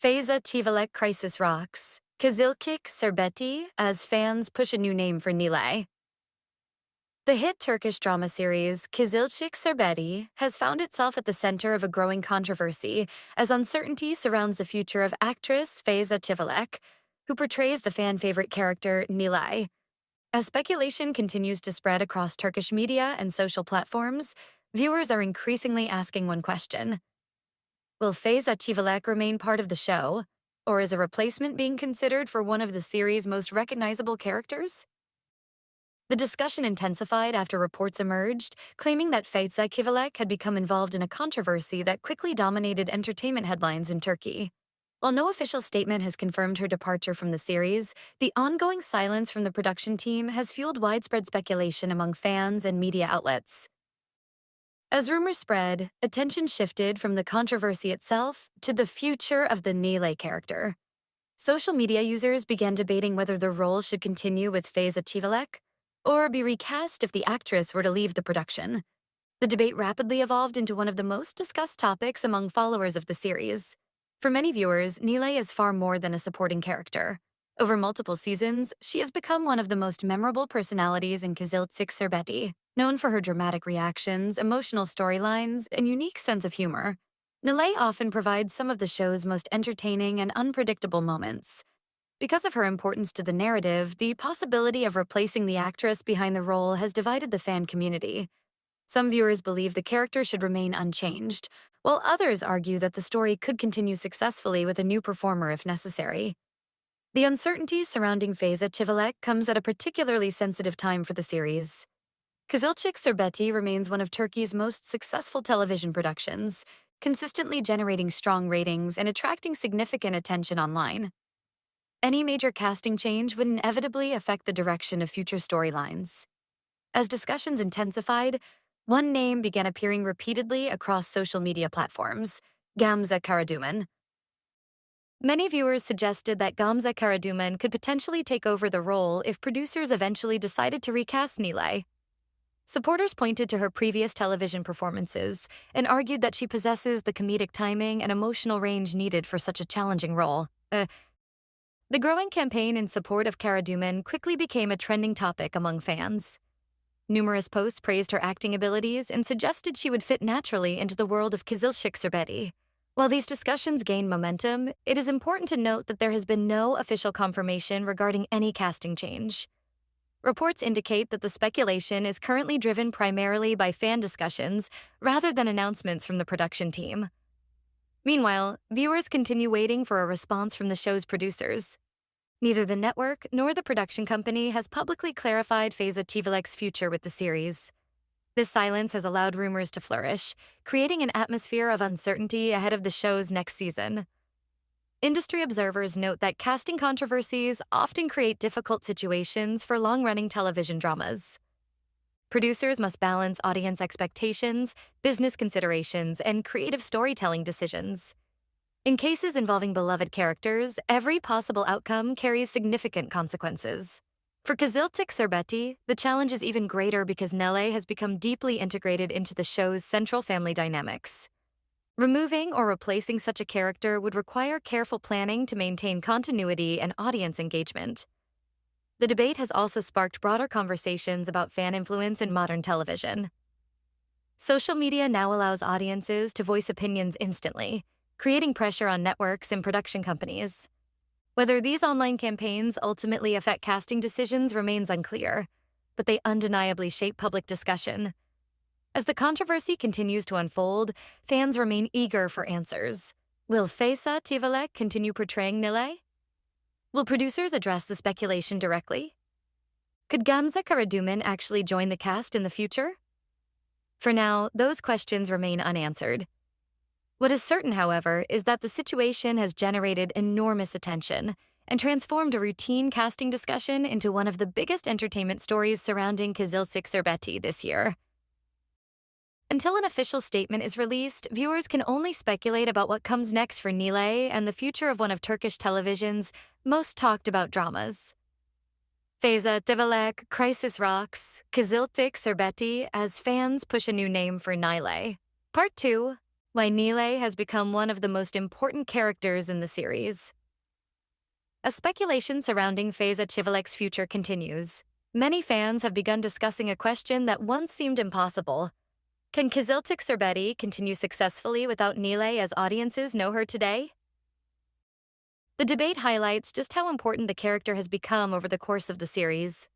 Feyza Çivelek crisis rocks. Kızılcık Şerbeti as fans push a new name for Nilay. The hit Turkish drama series Kızılcık Şerbeti has found itself at the center of a growing controversy as uncertainty surrounds the future of actress Feyza Çivelek, who portrays the fan-favorite character Nilay. As speculation continues to spread across Turkish media and social platforms, viewers are increasingly asking one question. Will Feyza Çivelek remain part of the show, or is a replacement being considered for one of the series' most recognizable characters? The discussion intensified after reports emerged, claiming that Feyza Çivelek had become involved in a controversy that quickly dominated entertainment headlines in Turkey. While no official statement has confirmed her departure from the series, the ongoing silence from the production team has fueled widespread speculation among fans and media outlets. As rumors spread, attention shifted from the controversy itself to the future of the Nilay character. Social media users began debating whether the role should continue with Feyza Çivelek or be recast if the actress were to leave the production. The debate rapidly evolved into one of the most discussed topics among followers of the series. For many viewers, Nilay is far more than a supporting character. Over multiple seasons, she has become one of the most memorable personalities in Kızılcık Şerbeti. Known for her dramatic reactions, emotional storylines, and unique sense of humor, Nilay often provides some of the show's most entertaining and unpredictable moments. Because of her importance to the narrative, the possibility of replacing the actress behind the role has divided the fan community. Some viewers believe the character should remain unchanged, while others argue that the story could continue successfully with a new performer if necessary. The uncertainty surrounding Feyza Çivelek comes at a particularly sensitive time for the series. Kızılcık Şerbeti remains one of Turkey's most successful television productions, consistently generating strong ratings and attracting significant attention online. Any major casting change would inevitably affect the direction of future storylines. As discussions intensified, one name began appearing repeatedly across social media platforms: Gamze Karaduman. Many viewers suggested that Gamze Karaduman could potentially take over the role if producers eventually decided to recast Nilay. Supporters pointed to her previous television performances and argued that she possesses the comedic timing and emotional range needed for such a challenging role. The growing campaign in support of Karaduman quickly became a trending topic among fans. Numerous posts praised her acting abilities and suggested she would fit naturally into the world of Kızılcık Şerbeti. While these discussions gained momentum, it is important to note that there has been no official confirmation regarding any casting change. Reports indicate that the speculation is currently driven primarily by fan discussions rather than announcements from the production team. Meanwhile, viewers continue waiting for a response from the show's producers. Neither the network nor the production company has publicly clarified Feyza Çivelek's future with the series. This silence has allowed rumors to flourish, creating an atmosphere of uncertainty ahead of the show's next season. Industry observers note that casting controversies often create difficult situations for long-running television dramas. Producers must balance audience expectations, business considerations, and creative storytelling decisions. In cases involving beloved characters, every possible outcome carries significant consequences. For Kızılcık Şerbeti, the challenge is even greater because Nilay has become deeply integrated into the show's central family dynamics. Removing or replacing such a character would require careful planning to maintain continuity and audience engagement. The debate has also sparked broader conversations about fan influence in modern television. Social media now allows audiences to voice opinions instantly, creating pressure on networks and production companies. Whether these online campaigns ultimately affect casting decisions remains unclear, but they undeniably shape public discussion. As the controversy continues to unfold, fans remain eager for answers. Will Feyza Çivelek continue portraying Nilay? Will producers address the speculation directly? Could Gamze Karaduman actually join the cast in the future? For now, those questions remain unanswered. What is certain, however, is that the situation has generated enormous attention and transformed a routine casting discussion into one of the biggest entertainment stories surrounding Kızılcık Şerbeti this year. Until an official statement is released, viewers can only speculate about what comes next for Nilay and the future of one of Turkish television's most talked about dramas. Feyza Çivelek crisis rocks, Kızılcık Şerbeti as fans push a new name for Nilay. Part 2, Why Nilay has become one of the most important characters in the series. As speculation surrounding Feyza Çivilek's future continues, many fans have begun discussing a question that once seemed impossible. Can Kızılcık Şerbeti continue successfully without Nilay as audiences know her today? The debate highlights just how important the character has become over the course of the series.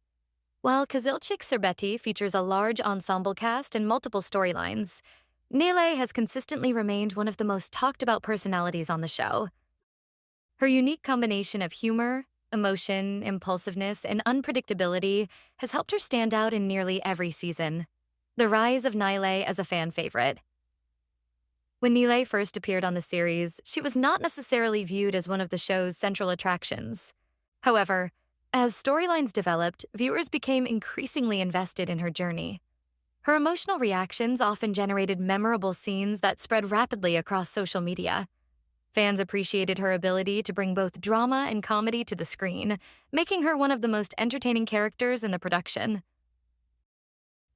While Kızılcık Şerbeti features a large ensemble cast and multiple storylines, Nilay has consistently remained one of the most talked-about personalities on the show. Her unique combination of humor, emotion, impulsiveness, and unpredictability has helped her stand out in nearly every season. The rise of Nilay as a fan favorite. When Nilay first appeared on the series, she was not necessarily viewed as one of the show's central attractions. However, as storylines developed, viewers became increasingly invested in her journey. Her emotional reactions often generated memorable scenes that spread rapidly across social media. Fans appreciated her ability to bring both drama and comedy to the screen, making her one of the most entertaining characters in the production.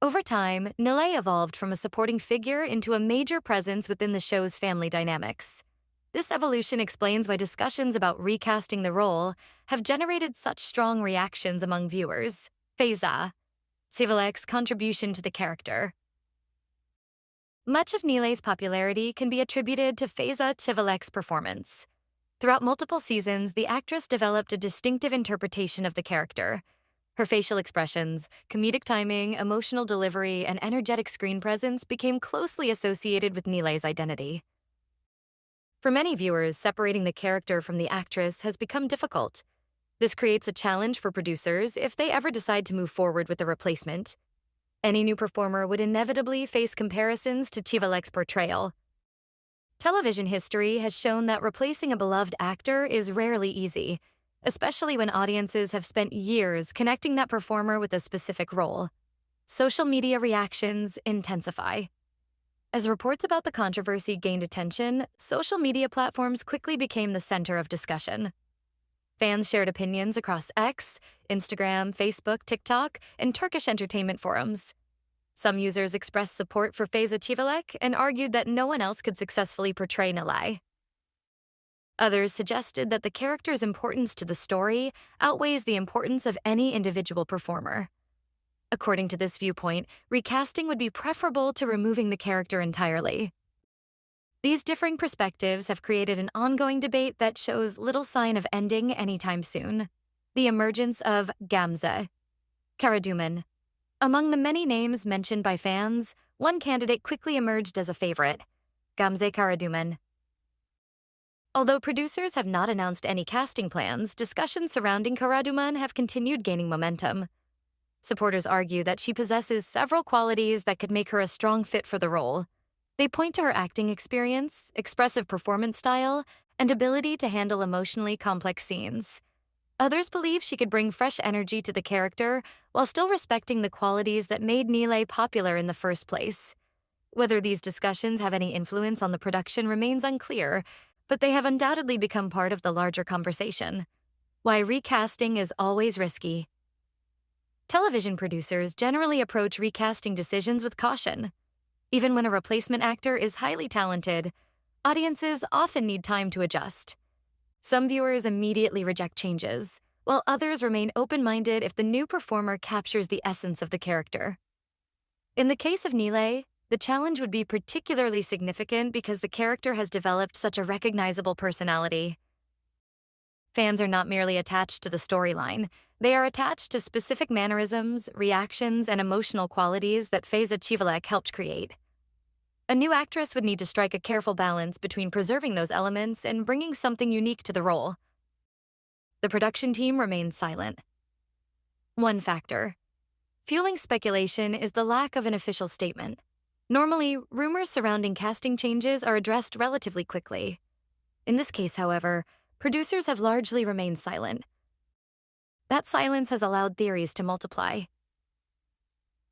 Over time, Nilay evolved from a supporting figure into a major presence within the show's family dynamics. This evolution explains why discussions about recasting the role have generated such strong reactions among viewers. Feyza Çivilek's contribution to the character. Much of Nilay's popularity can be attributed to Feyza Çivilek's performance. Throughout multiple seasons, the actress developed a distinctive interpretation of the character. Her facial expressions, comedic timing, emotional delivery, and energetic screen presence became closely associated with Nilay's identity. For many viewers, separating the character from the actress has become difficult. This creates a challenge for producers if they ever decide to move forward with a replacement. Any new performer would inevitably face comparisons to Çivilek's portrayal. Television history has shown that replacing a beloved actor is rarely easy, especially when audiences have spent years connecting that performer with a specific role. Social media reactions intensify. As reports about the controversy gained attention, social media platforms quickly became the center of discussion. Fans shared opinions across X, Instagram, Facebook, TikTok, and Turkish entertainment forums. Some users expressed support for Feyza Çivilek and argued that no one else could successfully portray Nilay. Others suggested that the character's importance to the story outweighs the importance of any individual performer. According to this viewpoint, recasting would be preferable to removing the character entirely. These differing perspectives have created an ongoing debate that shows little sign of ending anytime soon. The emergence of Gamze Karaduman. Among the many names mentioned by fans, one candidate quickly emerged as a favorite, Gamze Karaduman. Although producers have not announced any casting plans, discussions surrounding Karaduman have continued gaining momentum. Supporters argue that she possesses several qualities that could make her a strong fit for the role. They point to her acting experience, expressive performance style, and ability to handle emotionally complex scenes. Others believe she could bring fresh energy to the character while still respecting the qualities that made Nilay popular in the first place. Whether these discussions have any influence on the production remains unclear, but they have undoubtedly become part of the larger conversation. Why recasting is always risky. Television producers generally approach recasting decisions with caution. Even when a replacement actor is highly talented, audiences often need time to adjust. Some viewers immediately reject changes, while others remain open-minded if the new performer captures the essence of the character. In the case of Nilay, the challenge would be particularly significant because the character has developed such a recognizable personality. Fans are not merely attached to the storyline, they are attached to specific mannerisms, reactions, and emotional qualities that Feyza Çivilek helped create. A new actress would need to strike a careful balance between preserving those elements and bringing something unique to the role. The production team remains silent. One factor fueling speculation is the lack of an official statement. Normally, rumors surrounding casting changes are addressed relatively quickly. In this case, however, producers have largely remained silent. That silence has allowed theories to multiply.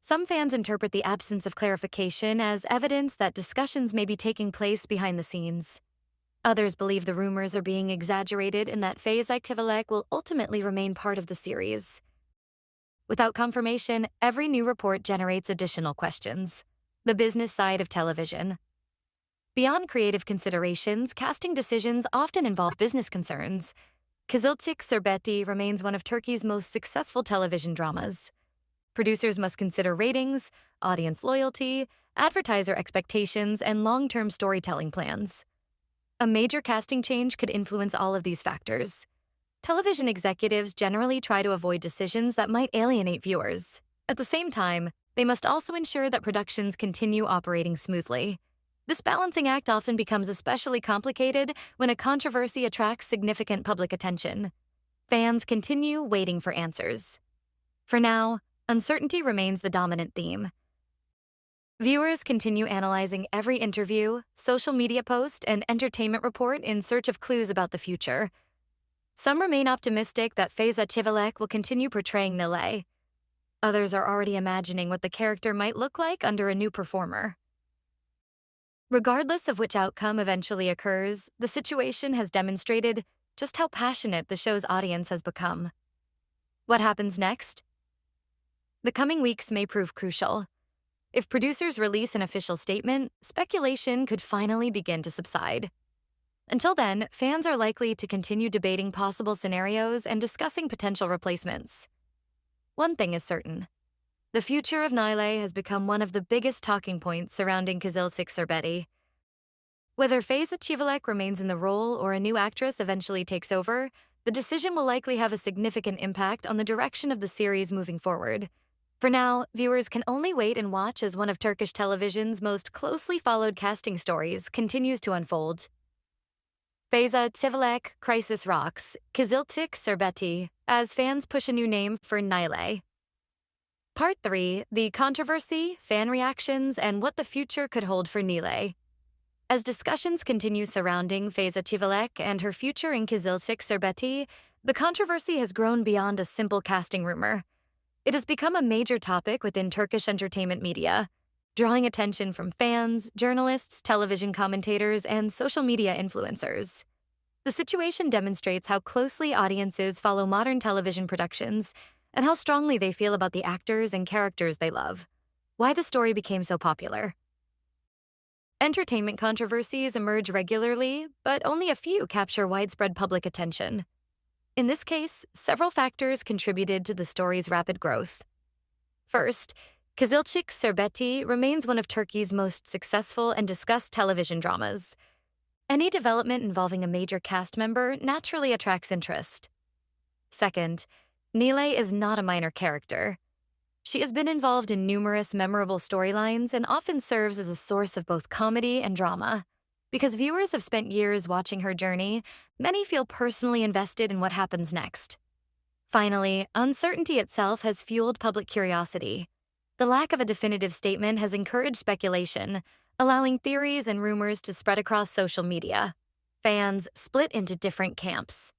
Some fans interpret the absence of clarification as evidence that discussions may be taking place behind the scenes. Others believe the rumors are being exaggerated and that Feyza Çivilek will ultimately remain part of the series. Without confirmation, every new report generates additional questions. The business side of television. Beyond creative considerations, casting decisions often involve business concerns. Kızılcık Şerbeti remains one of Turkey's most successful television dramas. Producers must consider ratings, audience loyalty, advertiser expectations, and long-term storytelling plans. A major casting change could influence all of these factors. Television executives generally try to avoid decisions that might alienate viewers. At the same time, they must also ensure that productions continue operating smoothly. This balancing act often becomes especially complicated when a controversy attracts significant public attention. Fans continue waiting for answers. For now, uncertainty remains the dominant theme. Viewers continue analyzing every interview, social media post, and entertainment report in search of clues about the future. Some remain optimistic that Feyza Çivilek will continue portraying Nilay. Others are already imagining what the character might look like under a new performer. Regardless of which outcome eventually occurs, the situation has demonstrated just how passionate the show's audience has become. What happens next? The coming weeks may prove crucial. If producers release an official statement, speculation could finally begin to subside. Until then, fans are likely to continue debating possible scenarios and discussing potential replacements. One thing is certain. The future of Nilay has become one of the biggest talking points surrounding Kızılcık Şerbeti. Whether Feyza Çivilek remains in the role or a new actress eventually takes over, the decision will likely have a significant impact on the direction of the series moving forward. For now, viewers can only wait and watch as one of Turkish television's most closely followed casting stories continues to unfold. Feyza Çivilek crisis rocks, Kızılcık Şerbeti, as fans push a new name for Nilay. Part 3, the controversy, fan reactions, and what the future could hold for Nilay. As discussions continue surrounding Feyza Çivilek and her future in Kızılcık Şerbeti, the controversy has grown beyond a simple casting rumor. It has become a major topic within Turkish entertainment media, drawing attention from fans, journalists, television commentators, and social media influencers. The situation demonstrates how closely audiences follow modern television productions and how strongly they feel about the actors and characters they love. Why the story became so popular. Entertainment controversies emerge regularly, but only a few capture widespread public attention. In this case, several factors contributed to the story's rapid growth. First, Kızılcık Şerbeti remains one of Turkey's most successful and discussed television dramas. Any development involving a major cast member naturally attracts interest. Second, Nilay is not a minor character. She has been involved in numerous memorable storylines and often serves as a source of both comedy and drama. Because viewers have spent years watching her journey, many feel personally invested in what happens next. Finally, uncertainty itself has fueled public curiosity. The lack of a definitive statement has encouraged speculation, allowing theories and rumors to spread across social media. Fans split into different camps.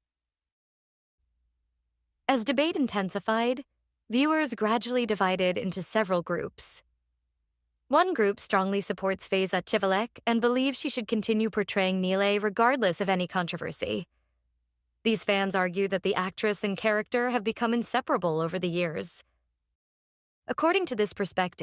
As debate intensified, viewers gradually divided into several groups. One group strongly supports Feyza Çivilek and believes she should continue portraying Nilay regardless of any controversy. These fans argue that the actress and character have become inseparable over the years. According to this perspective,